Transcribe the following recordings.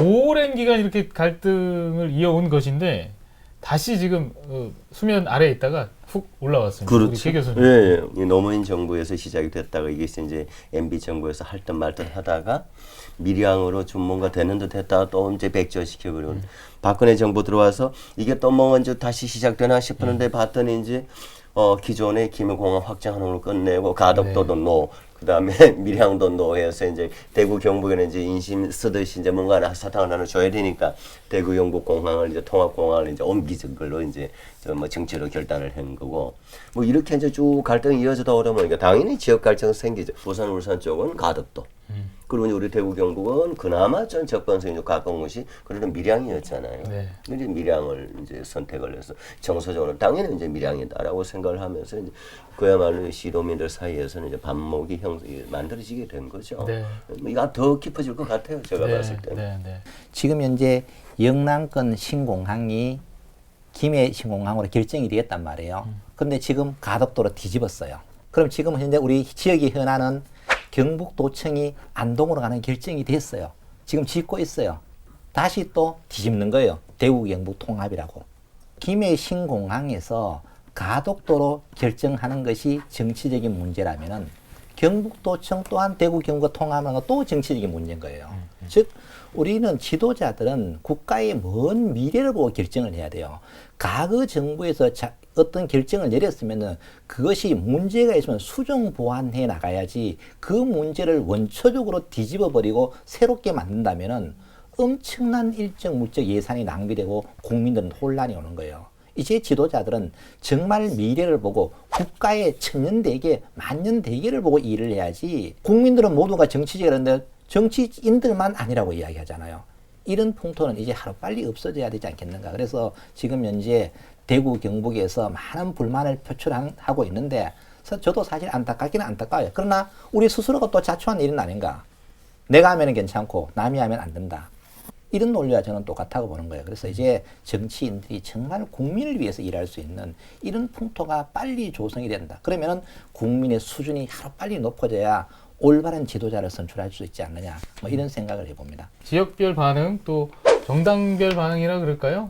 오랜 기간 이렇게 갈등을 이어온 것인데 다시 지금 수면 아래에 있다가 훅 올라왔습니다. 그렇죠. 우리 계 교수님. 예, 이 노무현 정부에서 시작이 됐다가 이게 이제 MB 정부에서 할 듯 말 듯 하다가 밀양으로 좀 뭔가 되는 듯 했다가 또 이제 백전시켜버리고 박근혜 정부 들어와서 이게 또 뭐 언제 다시 시작되나 싶었는데 봤더니 이제 기존의 김해공항 확장하는 걸 끝내고 가덕도도 노, 그다음에 밀양도 노해서 이제 대구 경북에는 이제 인심 쓰듯이 이제 뭔가 하나 사탕을 하나 줘야 되니까 대구 경북 공항을 이제 통합공항을 이제 옮기는 걸로 이제 뭐 정치로 결단을 한 거고 뭐 이렇게 이제 쭉 갈등이 이어지다 오다 보니까 당연히 지역 갈등이 생기죠. 부산 울산 쪽은 가덕도. 그리고 이제 우리 대구 경북은 그나마 좀 접근성이 좀 가까운 곳이 그래도 밀양이었잖아요. 네. 이제 밀양을 이제 선택을 해서 정서적으로 당연히 이제 밀양이다라고 생각을 하면서 이제 그야말로 시도민들 사이에서는 이제 반목이 만들어지게 된 거죠. 네. 이거 더 깊어질 것 같아요. 제가 봤을 때는. 네, 네. 지금 현재 영남권 신공항이 김해 신공항으로 결정이 되었단 말이에요. 그런데 지금 가덕도로 뒤집었어요. 그럼 지금 현재 우리 지역의 현안은 경북도청이 안동으로 가는 결정이 됐어요. 지금 짓고 있어요. 다시 또 뒤집는 거예요. 대구 경북 통합이라고. 김해 신공항에서 가덕도로 결정하는 것이 정치적인 문제라면은 경북도청 또한 대구 경북 통합하는 건 또 정치적인 문제인 거예요. 즉 우리는 지도자들은 국가의 먼 미래를 보고 결정을 해야 돼요. 과거 정부에서 어떤 결정을 내렸으면은 그것이 문제가 있으면 수정 보완해 나가야지 그 문제를 원초적으로 뒤집어 버리고 새롭게 만든다면은 엄청난 일정 물적 예산이 낭비되고 국민들은 혼란이 오는 거예요. 이제 지도자들은 정말 미래를 보고 국가의 천년대계, 만년대계를 보고 일을 해야지 국민들은 모두가 정치적이라는데 정치인들만 아니라고 이야기하잖아요. 이런 풍토는 이제 하루빨리 없어져야 되지 않겠는가. 그래서 지금 현재 대구 경북에서 많은 불만을 표출하고 있는데 저도 사실 안타깝기는 안타까워요. 그러나 우리 스스로가 또 자초한 일은 아닌가. 내가 하면 괜찮고 남이 하면 안 된다. 이런 논리와 저는 똑같다고 보는 거예요. 그래서 이제 정치인들이 정말 국민을 위해서 일할 수 있는 이런 풍토가 빨리 조성이 된다. 그러면은 국민의 수준이 하루빨리 높아져야 올바른 지도자를 선출할 수 있지 않느냐. 뭐 이런 생각을 해봅니다. 지역별 반응 또 정당별 반응이라 그럴까요?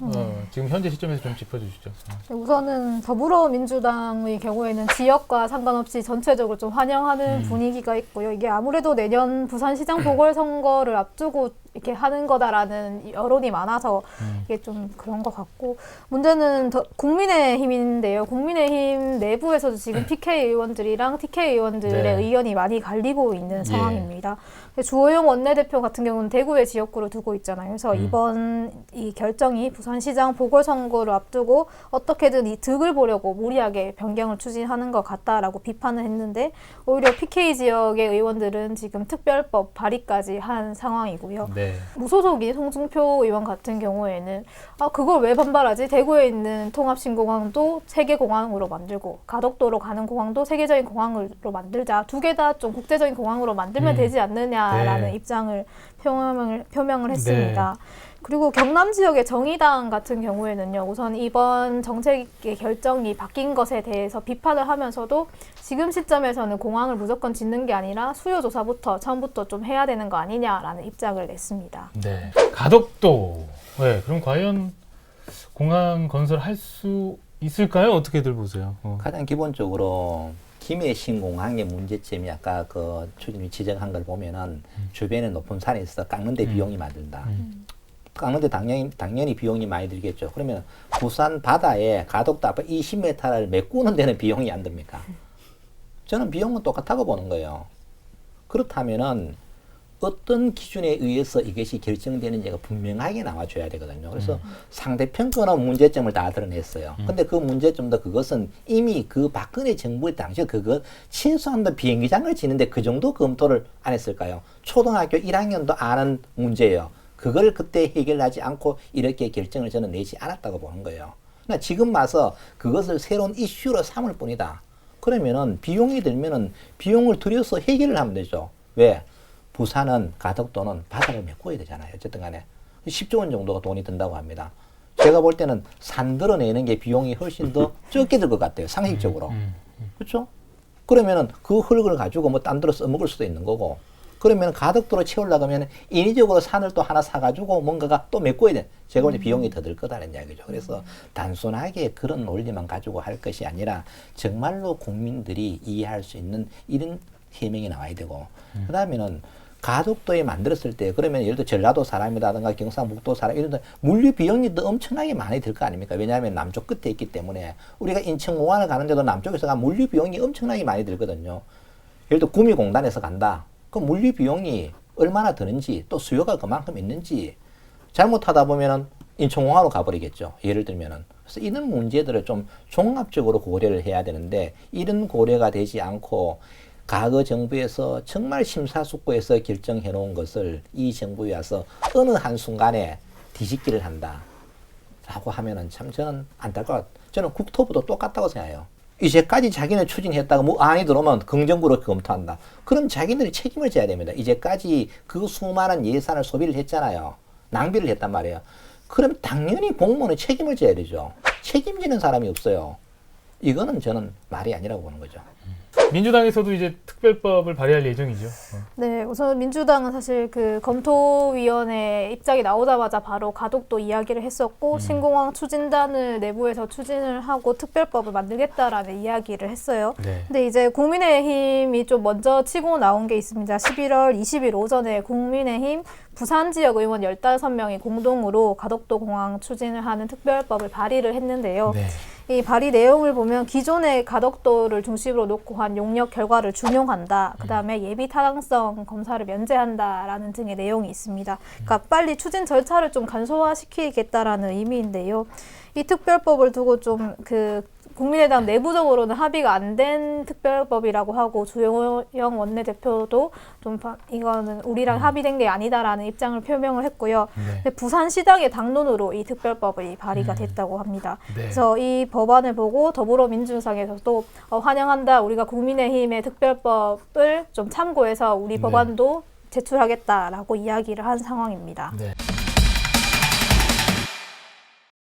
지금 현재 시점에서 좀 짚어주시죠. 우선은 더불어민주당의 경우에는 지역과 상관없이 전체적으로 좀 환영하는 분위기가 있고요. 이게 아무래도 내년 부산시장 보궐선거를 앞두고 이렇게 하는 거다라는 여론이 많아서 이게 좀 그런 것 같고, 문제는 국민의힘인데요. 국민의힘 내부에서도 지금 PK 의원들이랑 TK 의원들의 네. 의견이 많이 갈리고 있는 상황입니다. 주호영 원내대표 같은 경우는 대구의 지역구를 두고 있잖아요. 그래서 이번 이 결정이 부산시장 보궐선거를 앞두고 어떻게든 이 득을 보려고 무리하게 변경을 추진하는 것 같다라고 비판을 했는데, 오히려 PK 지역의 의원들은 지금 특별법 발의까지 한 상황이고요. 네. 무소속인 홍준표 의원 같은 경우에는 그걸 왜 반발하지? 대구에 있는 통합신공항도 세계공항으로 만들고 가덕도로 가는 공항도 세계적인 공항으로 만들자. 두 개 다 좀 국제적인 공항으로 만들면 되지 않느냐라는 네. 입장을 표명을 했습니다. 그리고 경남 지역의 정의당 같은 경우에는요, 우선 이번 정책의 결정이 바뀐 것에 대해서 비판을 하면서도 지금 시점에서는 공항을 무조건 짓는 게 아니라 수요 조사부터 처음부터 좀 해야 되는 거 아니냐라는 입장을 냈습니다. 네. 가덕도. 네. 그럼 과연 공항 건설할 수 있을까요? 어떻게들 보세요? 가장 기본적으로 김해 신공항의 문제점이 아까 그 추진이 지적한 걸 보면은 주변에 높은 산에 있어 깎는데 비용이 많이 든다. 깎는데 당연히 비용이 많이 들겠죠. 그러면 부산 바다에 가덕도 앞에 20m를 메꾸는 데는 비용이 안 듭니까? 저는 비용은 똑같다고 보는 거예요. 그렇다면은 어떤 기준에 의해서 이것이 결정되는지가 분명하게 나와줘야 되거든요. 그래서 상대편 거는 문제점을 다 드러냈어요. 근데 그 문제점도 그것은 이미 그 박근혜 정부의 당시에 그것 친수한도 비행기장을 짓는데 그 정도 검토를 안 했을까요? 초등학교 1학년도 아는 문제예요. 그걸 그때 해결하지 않고 이렇게 결정을 저는 내지 않았다고 보는 거예요. 그러니까 지금 와서 그것을 새로운 이슈로 삼을 뿐이다. 그러면은 비용이 들면은 비용을 들여서 해결을 하면 되죠. 왜? 부산은 가덕도는 바다를 메꿔야 되잖아요. 어쨌든 간에 10조 원 정도가 돈이 든다고 합니다. 제가 볼 때는 산들어내는 게 비용이 훨씬 더 적게 들 것 같아요. 상식적으로. 그렇죠? 그러면은 그 흙을 가지고 뭐 딴 데로 써먹을 수도 있는 거고, 그러면 가덕도로 채우려고 하면 인위적으로 산을 또 하나 사가지고 뭔가가 또 메꿔야 돼. 제가 볼 때 비용이 더 들 거다는 이야기죠. 그래서 단순하게 그런 논리만 가지고 할 것이 아니라 정말로 국민들이 이해할 수 있는 이런 해명이 나와야 되고 그 다음에는 가덕도에 만들었을 때 그러면 예를 들어 전라도 사람이라든가 경상북도 사람 이런 데 물류 비용이 더 엄청나게 많이 들 거 아닙니까? 왜냐하면 남쪽 끝에 있기 때문에 우리가 인천공항을 가는데도 남쪽에서 가 물류 비용이 엄청나게 많이 들거든요. 예를 들어 구미공단에서 간다. 그럼 물류 비용이 얼마나 드는지 또 수요가 그만큼 있는지 잘못하다 보면은 인천공항으로 가버리겠죠. 예를 들면은. 그래서 이런 문제들을 좀 종합적으로 고려를 해야 되는데 이런 고려가 되지 않고 과거 정부에서 정말 심사숙고해서 결정해 놓은 것을 이 정부에 와서 어느 한순간에 뒤집기를 한다 라고 하면은 참 저는 안타까워. 저는 국토부도 똑같다고 생각해요. 이제까지 자기는 추진했다가 뭐 안이 들어오면 긍정부로 검토한다. 그럼 자기들이 책임을 져야 됩니다. 이제까지 그 수많은 예산을 소비를 했잖아요. 낭비를 했단 말이에요. 그럼 당연히 공무원은 책임을 져야 되죠. 책임지는 사람이 없어요. 이거는 저는 말이 아니라고 보는 거죠. 민주당에서도 이제 특별법을 발의할 예정이죠. 네, 우선 민주당은 사실 그 검토위원회 입장이 나오자마자 바로 가덕도 이야기를 했었고 신공항 추진단을 내부에서 추진을 하고 특별법을 만들겠다라는 이야기를 했어요. 네. 근데 이제 국민의힘이 좀 먼저 치고 나온 게 있습니다. 11월 20일 오전에 국민의힘 부산 지역 의원 15명이 공동으로 가덕도 공항 추진을 하는 특별법을 발의를 했는데요. 네. 이 발의 내용을 보면 기존의 가덕도를 중심으로 놓고 한 용역 결과를 준용한다. 그다음에 예비 타당성 검사를 면제한다라는 등의 내용이 있습니다. 그러니까 빨리 추진 절차를 좀 간소화시키겠다라는 의미인데요. 이 특별법을 두고 좀 국민의당 내부적으로는 합의가 안 된 특별법이라고 하고 주영영 원내대표도 좀 이거는 우리랑 합의된 게 아니다라는 입장을 표명을 했고요. 네. 근데 부산시당의 당론으로 이 특별법이 발의가 됐다고 합니다. 네. 그래서 이 법안을 보고 더불어민주당에서도 환영한다. 우리가 국민의힘의 특별법을 좀 참고해서 우리 네. 법안도 제출하겠다라고 이야기를 한 상황입니다. 네.